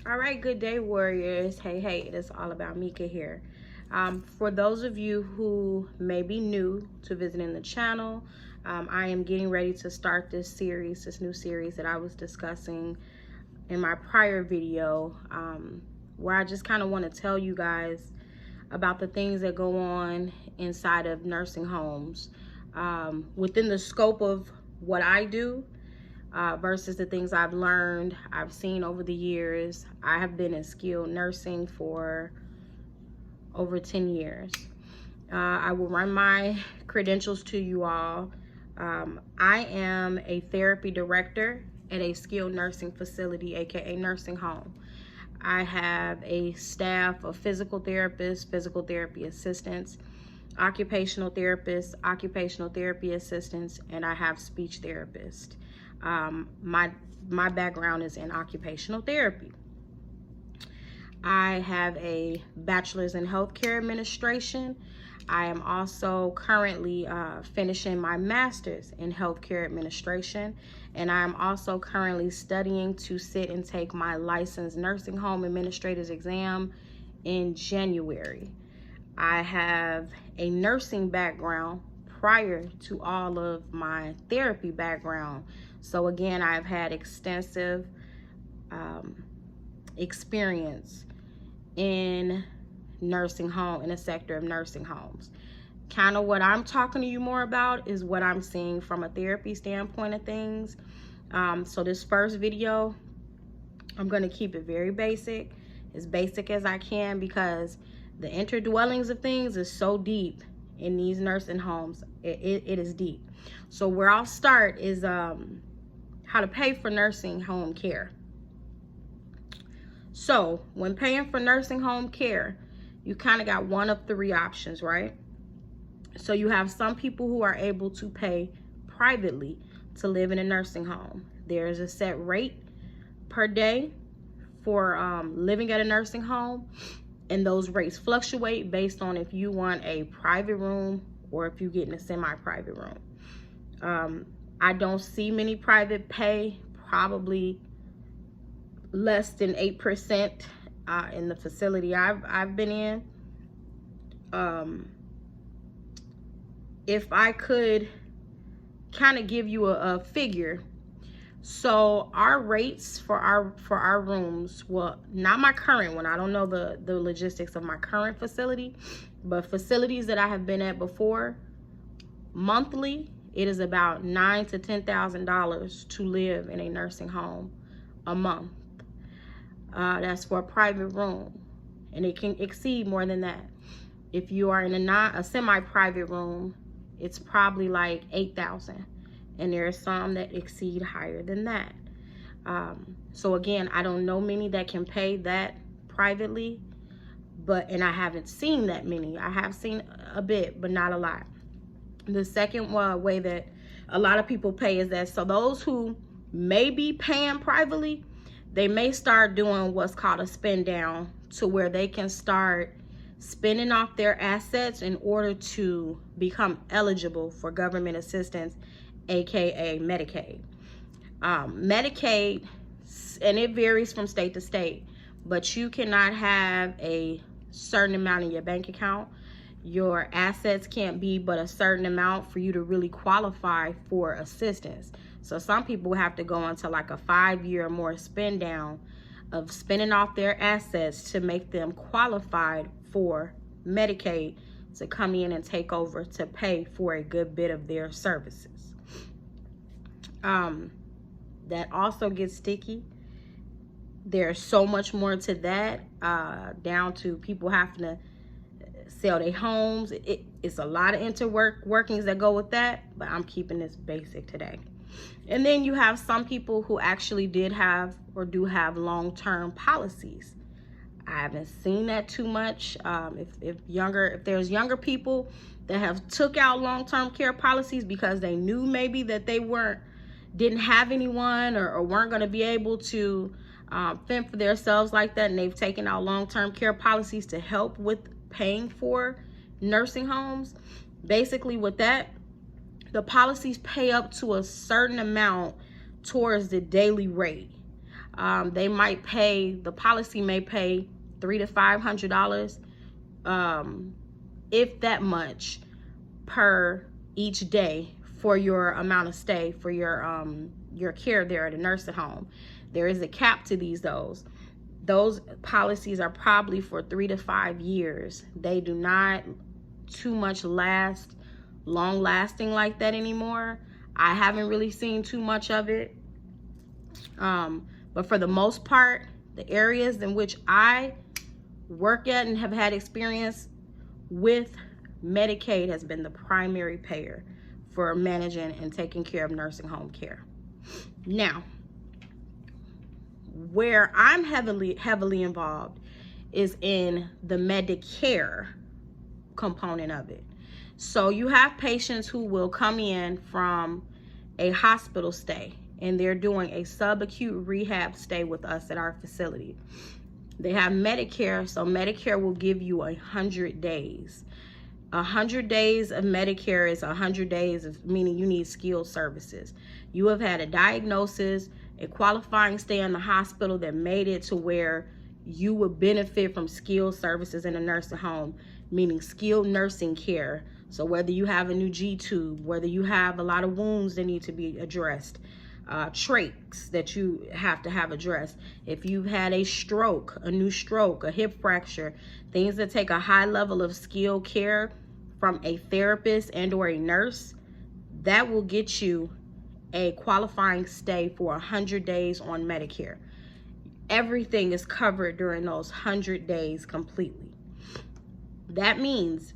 All right, good day, warriors. Hey, it is all about Mika here. For those of you who may be new to visiting the channel, I am getting ready to start this new series that I was discussing in my prior video, where I just kind of want to tell you guys about the things that go on inside of nursing homes within the scope of what I do. Versus the things I've seen over the years. I have been in skilled nursing for over 10 years. I will run my credentials to you all. I am a therapy director at a skilled nursing facility, aka nursing home. I have a staff of physical therapists, physical therapy assistants, occupational therapists, occupational therapy assistants, and I have speech therapists. My background is in occupational therapy. I have a bachelor's in healthcare administration. I am also currently finishing my master's in healthcare administration, and I am also currently studying to sit and take my licensed nursing home administrator's exam in January. I have a nursing background prior to all of my therapy background. So again, I've had extensive experience in nursing home, in the sector of nursing homes. Kind of what I'm talking to you more about is what I'm seeing from a therapy standpoint of things. So this first video, I'm going to keep it very basic, as basic as I can, because the interdwellings of things is so deep in these nursing homes. It is deep. So where I'll start is how to pay for nursing home care. So when paying for nursing home care, you kind of got one of three options, right? So you have some people who are able to pay privately to live in a nursing home. There's a set rate per day for living at a nursing home, and those rates fluctuate based on if you want a private room or if you get in a semi-private room. I don't see many private pay, probably less than 8% in the facility I've been in. If I could kind of give you a figure, so our rates for our rooms, well, not my current one, I don't know the logistics of my current facility, but facilities that I have been at before, monthly, it is about $9,000 to $10,000 to live in a nursing home a month. That's for a private room, and it can exceed more than that. If you are in a semi-private room, it's probably like $8,000, and there are some that exceed higher than that. So again, I don't know many that can pay that privately, and I haven't seen that many. I have seen a bit, but not a lot. The second way that a lot of people pay is that, so those who may be paying privately, they may start doing what's called a spend down, to where they can start spending off their assets in order to become eligible for government assistance, aka Medicaid. Medicaid, and it varies from state to state, but you cannot have a certain amount in your bank account. Your assets can't be but a certain amount for you to really qualify for assistance. So some people have to go into like a 5-year or more spend down of spending off their assets to make them qualified for Medicaid to come in and take over to pay for a good bit of their services. That also gets sticky. There's so much more to that, down to people having to sell their homes. It's a lot of workings that go with that, but I'm keeping this basic today. And then you have some people who actually did have or do have long-term policies. I haven't seen that too much. If there's younger people that have took out long-term care policies because they knew maybe that they didn't have anyone or weren't going to be able to fend for themselves like that, and they've taken out long-term care policies to help with paying for nursing homes. Basically with that, the policies pay up to a certain amount towards the daily rate. They might pay, the policy may pay $300 to $500, if that much, per each day for your amount of stay, for your care there at a nursing home. There is a cap to those policies are probably for 3 to 5 years. They do not too much long lasting like that anymore. I haven't really seen too much of it. But for the most part, the areas in which I work at and have had experience with, Medicaid has been the primary payer for managing and taking care of nursing home care. Now, where I'm heavily involved is in the Medicare component of it. So you have patients who will come in from a hospital stay, and they're doing a subacute rehab stay with us at our facility. They have Medicare, so Medicare will give you 100 days. 100 days of Medicare is 100 days of, meaning you need skilled services. You have had a diagnosis, a qualifying stay in the hospital that made it to where you would benefit from skilled services in a nursing home, meaning skilled nursing care. So whether you have a new G-tube, whether you have a lot of wounds that need to be addressed, trachs that you have to have addressed, if you've had a stroke, a new stroke, a hip fracture, things that take a high level of skilled care from a therapist and or a nurse, that will get you a qualifying stay for 100 days on Medicare. Everything is covered during those 100 days completely. That means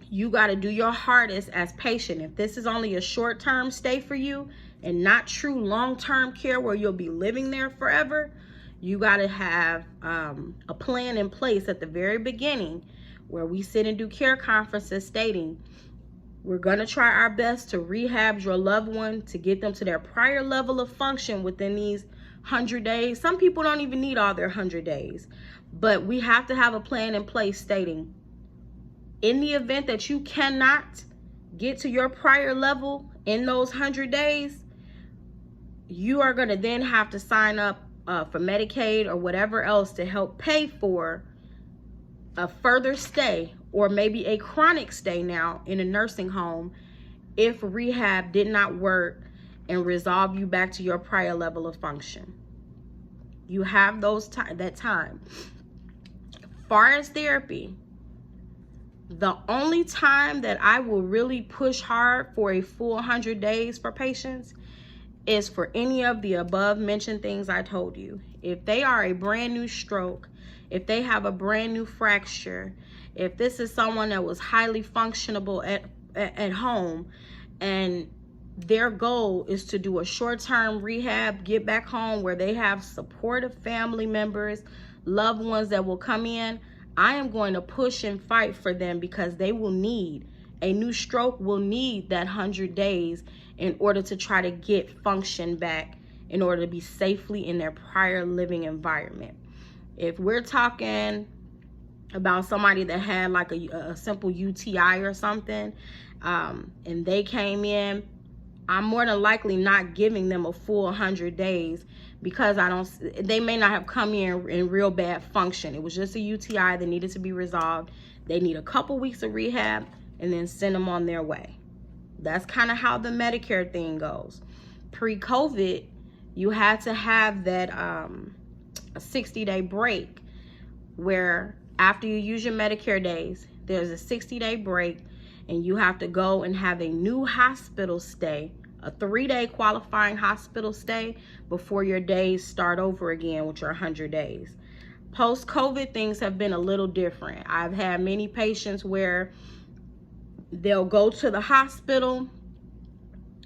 you got to do your hardest as patient. If this is only a short-term stay for you and not true long-term care where you'll be living there forever, you got to have a plan in place at the very beginning, where we sit and do care conferences stating, we're going to try our best to rehab your loved one to get them to their prior level of function within these 100 days. Some people don't even need all their 100 days, but we have to have a plan in place stating, in the event that you cannot get to your prior level in those 100 days, you are going to then have to sign up for Medicaid or whatever else to help pay for a further stay, or maybe a chronic stay now in a nursing home, if rehab did not work and resolve you back to your prior level of function. You have that time. Far as therapy, the only time that I will really push hard for a full 100 days for patients is for any of the above mentioned things I told you. If they are a brand new stroke, if they have a brand new fracture, if this is someone that was highly functionable at home and their goal is to do a short-term rehab, get back home where they have supportive family members, loved ones that will come in, I am going to push and fight for them, because they will need, a new stroke will need that 100 days in order to try to get function back, in order to be safely in their prior living environment. If we're talking about somebody that had like a simple UTI or something, and they came in, I'm more than likely not giving them a full 100 days, because they may not have come in real bad function. It was just a UTI that needed to be resolved. They need a couple weeks of rehab and then send them on their way. That's kind of how the Medicare thing goes. Pre-COVID, you had to have that a 60-day break, where after you use your Medicare days, there's a 60-day break, and you have to go and have a new hospital stay, a 3-day qualifying hospital stay, before your days start over again, which are 100 days. Post-COVID, things have been a little different. I've had many patients where they'll go to the hospital.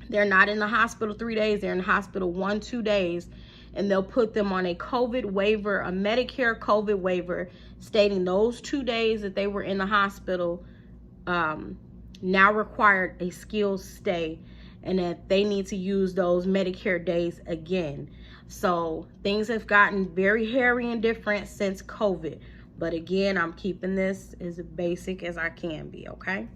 They're not in the hospital 3 days. They're in the hospital 1-2 days. And they'll put them on a COVID waiver, a Medicare COVID waiver, stating those 2 days that they were in the hospital now required a skilled stay, and that they need to use those Medicare days again. So things have gotten very hairy and different since COVID. But again, I'm keeping this as basic as I can be, okay?